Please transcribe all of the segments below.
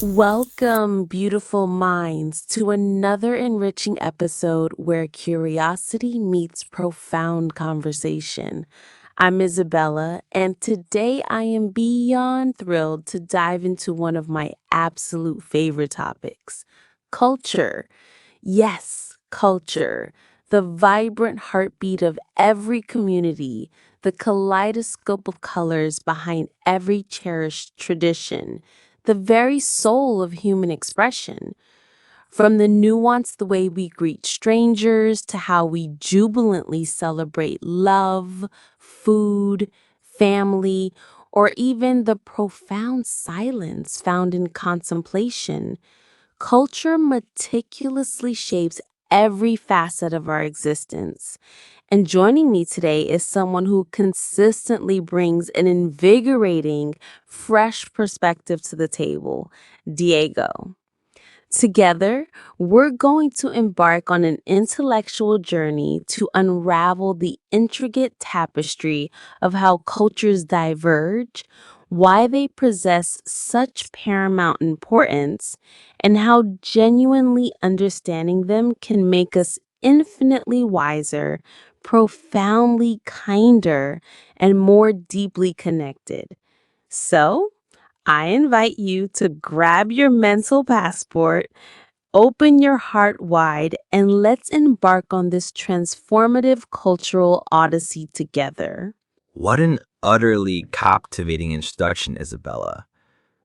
Welcome, beautiful minds, to another enriching episode where curiosity meets profound conversation. I'm Isabella, and today I am beyond thrilled to dive into one of my absolute favorite topics: culture. Yes, culture, the vibrant heartbeat of every community, the kaleidoscope of colors behind every cherished tradition, the very soul of human expression. From the nuanced way we greet strangers to how we jubilantly celebrate love, food, family, or even the profound silence found in contemplation. Culture meticulously shapes every facet of our existence. And joining me today is someone who consistently brings an invigorating, fresh perspective to the table, Diego. Together, we're going to embark on an intellectual journey to unravel the intricate tapestry of how cultures diverge, why they possess such paramount importance, and how genuinely understanding them can make us infinitely wiser, profoundly kinder, and more deeply connected. So, I invite you to grab your mental passport, open your heart wide, and let's embark on this transformative cultural odyssey together. What an utterly captivating introduction, Isabella.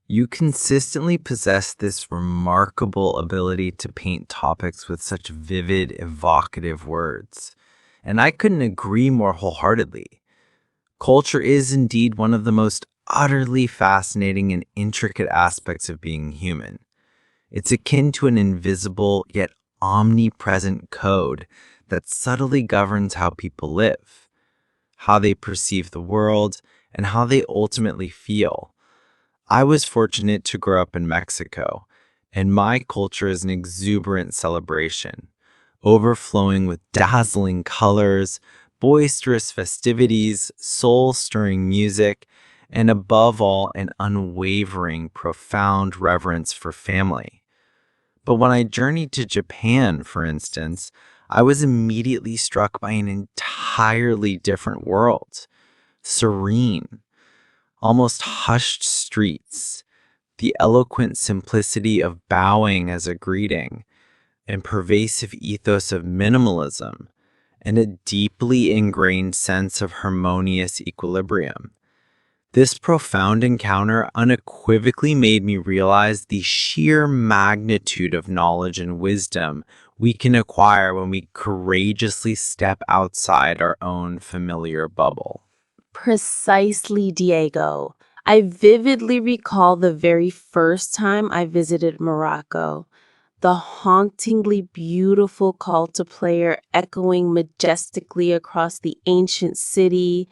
You consistently possess this remarkable ability to paint topics with such vivid, evocative words. And I couldn't agree more wholeheartedly. Culture is indeed one of the most utterly fascinating and intricate aspects of being human. It's akin to an invisible yet omnipresent code that subtly governs how people live, how they perceive the world, and how they ultimately feel. I was fortunate to grow up in Mexico, and my culture is an exuberant celebration, overflowing with dazzling colors, boisterous festivities, soul-stirring music, and above all, an unwavering, profound reverence for family. But when I journeyed to Japan, for instance, I was immediately struck by an entirely different world. Serene, almost hushed streets, the eloquent simplicity of bowing as a greeting, and pervasive ethos of minimalism, and a deeply ingrained sense of harmonious equilibrium. This profound encounter unequivocally made me realize the sheer magnitude of knowledge and wisdom we can acquire when we courageously step outside our own familiar bubble. Precisely, Diego. I vividly recall the very first time I visited Morocco. The hauntingly beautiful call to prayer echoing majestically across the ancient city,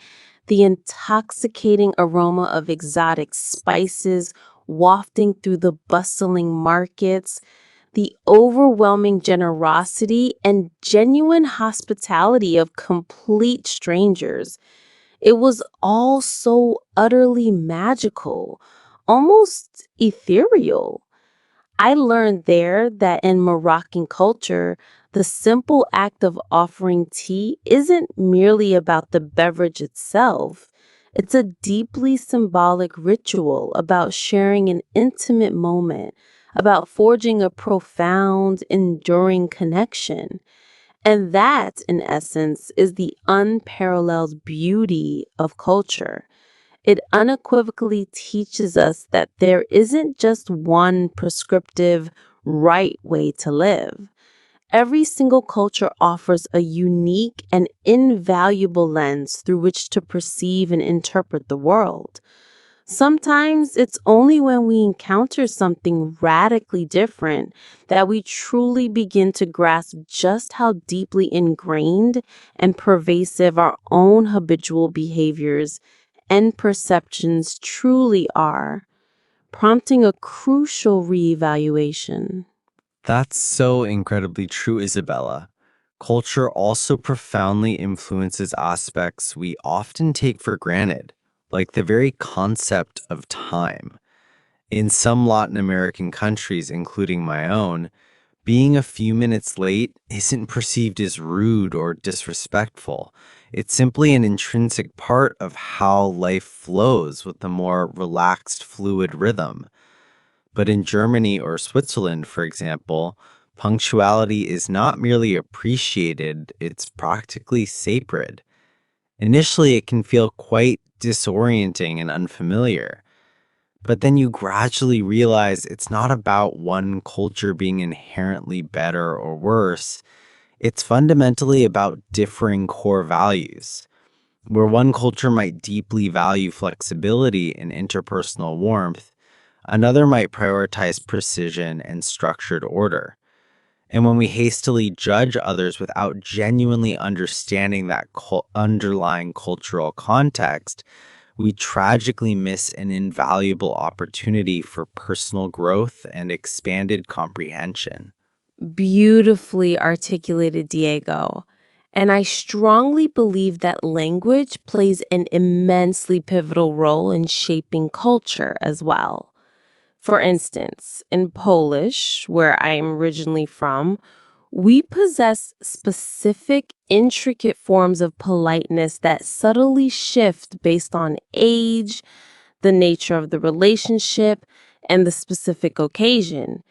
the intoxicating aroma of exotic spices wafting through the bustling markets, the overwhelming generosity and genuine hospitality of complete strangers. It was all so utterly magical, almost ethereal. I learned there that in Moroccan culture, the simple act of offering tea isn't merely about the beverage itself. It's a deeply symbolic ritual about sharing an intimate moment, about forging a profound, enduring connection. And that, in essence, is the unparalleled beauty of culture. It unequivocally teaches us that there isn't just one prescriptive right way to live. Every single culture offers a unique and invaluable lens through which to perceive and interpret the world. Sometimes it's only when we encounter something radically different that we truly begin to grasp just how deeply ingrained and pervasive our own habitual behaviors and perceptions truly are, prompting a crucial reevaluation. That's so incredibly true, Isabella. Culture also profoundly influences aspects we often take for granted, like the very concept of time. In some Latin American countries, including my own, being a few minutes late isn't perceived as rude or disrespectful. It's simply an intrinsic part of how life flows with a more relaxed, fluid rhythm. But in Germany or Switzerland, for example, punctuality is not merely appreciated, it's practically sacred. Initially, it can feel quite disorienting and unfamiliar. But then you gradually realize it's not about one culture being inherently better or worse. It's fundamentally about differing core values. Where one culture might deeply value flexibility and interpersonal warmth, another might prioritize precision and structured order. And when we hastily judge others without genuinely understanding that underlying cultural context, we tragically miss an invaluable opportunity for personal growth and expanded comprehension. Beautifully articulated, Diego. And I strongly believe that language plays an immensely pivotal role in shaping culture as well. For instance, in Polish, where I am originally from, we possess specific, intricate forms of politeness that subtly shift based on age, the nature of the relationship, and the specific occasion.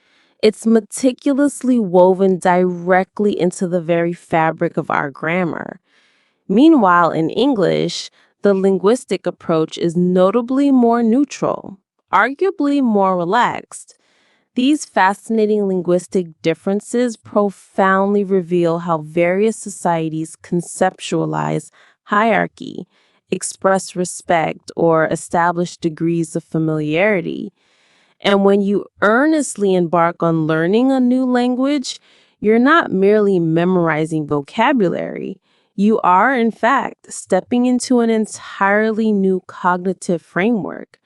It's meticulously woven directly into the very fabric of our grammar. Meanwhile, in English, the linguistic approach is notably more neutral, arguably more relaxed. These fascinating linguistic differences profoundly reveal how various societies conceptualize hierarchy, express respect, or establish degrees of familiarity. And when you earnestly embark on learning a new language, you're not merely memorizing vocabulary. You are, in fact, stepping into an entirely new cognitive framework,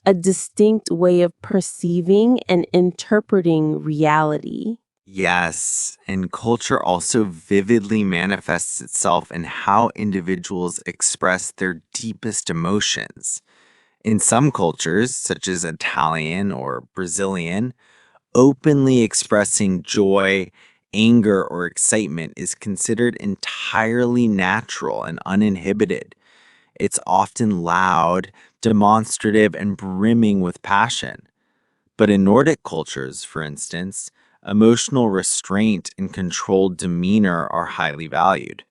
a distinct way of perceiving and interpreting reality. Yes, and culture also vividly manifests itself in how individuals express their deepest emotions. In some cultures, such as Italian or Brazilian, openly expressing joy, anger, or excitement is considered entirely natural and uninhibited. It's often loud, demonstrative, and brimming with passion. But in Nordic cultures, for instance, emotional restraint and controlled demeanor are highly valued.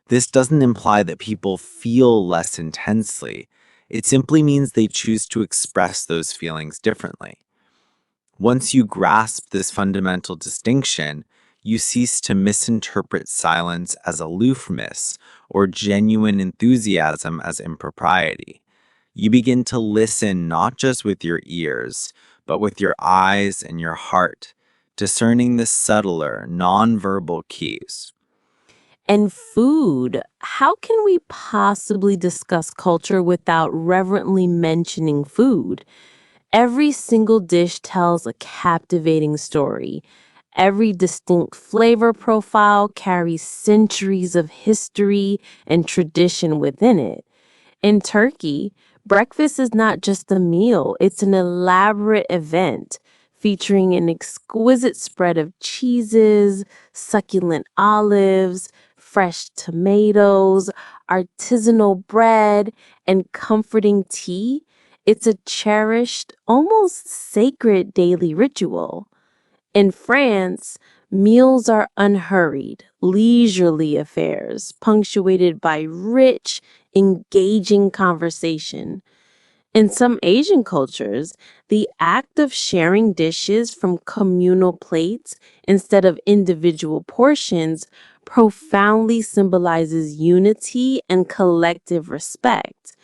This doesn't imply that people feel less intensely. It simply means they choose to express those feelings differently. Once you grasp this fundamental distinction, you cease to misinterpret silence as aloofness or genuine enthusiasm as impropriety. You begin to listen not just with your ears, but with your eyes and your heart, discerning the subtler, nonverbal cues. And food. How can we possibly discuss culture without reverently mentioning food? Every single dish tells a captivating story. Every distinct flavor profile carries centuries of history and tradition within it. In Turkey, breakfast is not just a meal, it's an elaborate event featuring an exquisite spread of cheeses, succulent olives, fresh tomatoes, artisanal bread, and comforting tea. It's a cherished, almost sacred daily ritual. In France, meals are unhurried, leisurely affairs, punctuated by rich, engaging conversation. In some Asian cultures, the act of sharing dishes from communal plates instead of individual portions profoundly symbolizes unity and collective respect.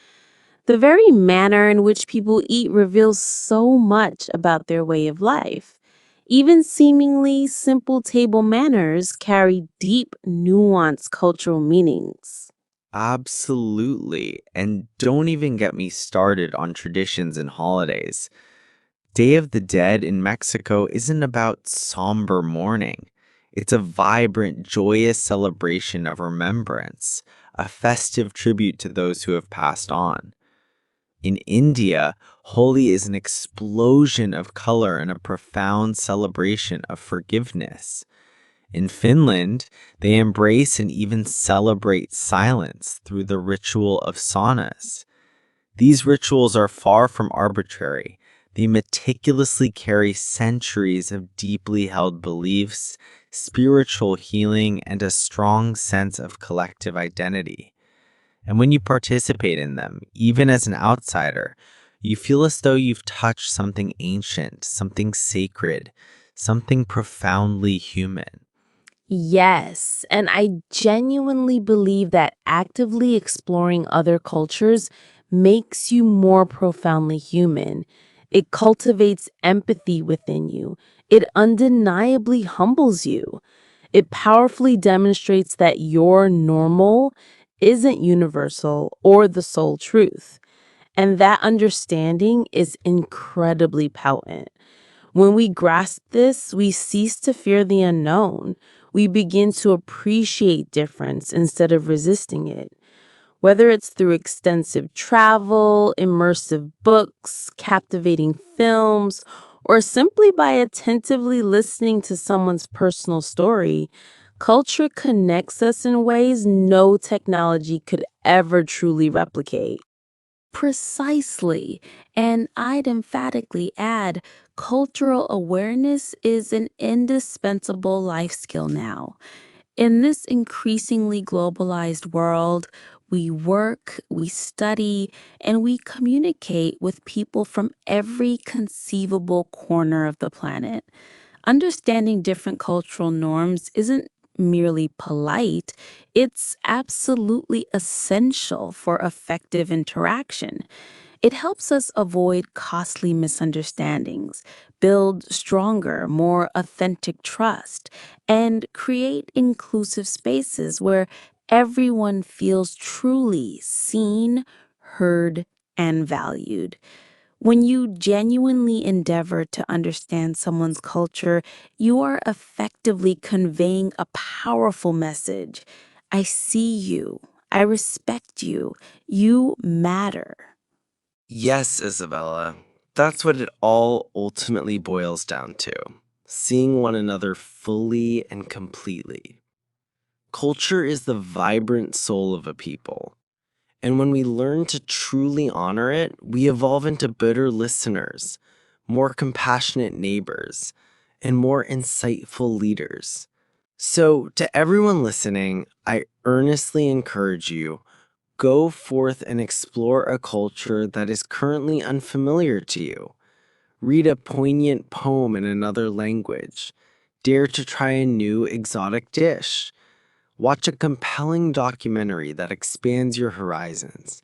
The very manner in which people eat reveals so much about their way of life. Even seemingly simple table manners carry deep, nuanced cultural meanings. Absolutely. And don't even get me started on traditions and holidays. Day of the Dead in Mexico isn't about somber mourning. It's a vibrant, joyous celebration of remembrance, a festive tribute to those who have passed on. In India, Holi is an explosion of color and a profound celebration of forgiveness. In Finland, they embrace and even celebrate silence through the ritual of saunas. These rituals are far from arbitrary. They meticulously carry centuries of deeply held beliefs, spiritual healing, and a strong sense of collective identity. And when you participate in them, even as an outsider, you feel as though you've touched something ancient, something sacred, something profoundly human. Yes, and I genuinely believe that actively exploring other cultures makes you more profoundly human. It cultivates empathy within you. It undeniably humbles you. It powerfully demonstrates that your normal isn't universal or the sole truth. And that understanding is incredibly potent. When we grasp this, we cease to fear the unknown. We begin to appreciate difference instead of resisting it. Whether it's through extensive travel, immersive books, captivating films, or simply by attentively listening to someone's personal story, culture connects us in ways no technology could ever truly replicate. Precisely. And I'd emphatically add cultural awareness is an indispensable life skill now. In this increasingly globalized world, we work, we study, and we communicate with people from every conceivable corner of the planet. Understanding different cultural norms isn't merely polite, it's absolutely essential for effective interaction. It helps us avoid costly misunderstandings, build stronger, more authentic trust, and create inclusive spaces where everyone feels truly seen, heard, and valued. When you genuinely endeavor to understand someone's culture, you are effectively conveying a powerful message. I see you. I respect you. You matter. Yes, Isabella. That's what it all ultimately boils down to. Seeing one another fully and completely. Culture is the vibrant soul of a people. And when we learn to truly honor it, we evolve into better listeners, more compassionate neighbors, and more insightful leaders. So, to everyone listening, I earnestly encourage you, go forth and explore a culture that is currently unfamiliar to you. Read a poignant poem in another language. Dare to try a new exotic dish. Watch a compelling documentary that expands your horizons.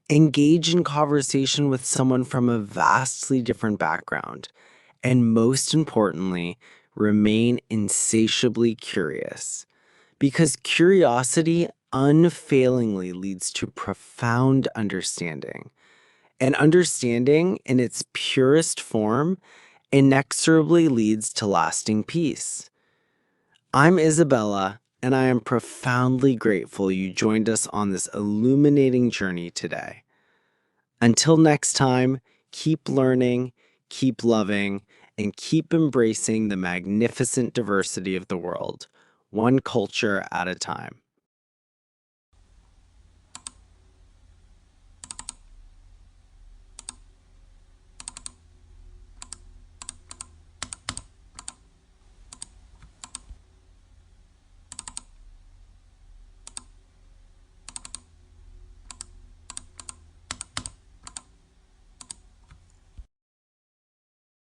Engage in conversation with someone from a vastly different background. And most importantly, remain insatiably curious. Because curiosity unfailingly leads to profound understanding. And understanding, in its purest form, inexorably leads to lasting peace. I'm Isabella, and I am profoundly grateful you joined us on this illuminating journey today. Until next time, keep learning, keep loving, and keep embracing the magnificent diversity of the world, one culture at a time.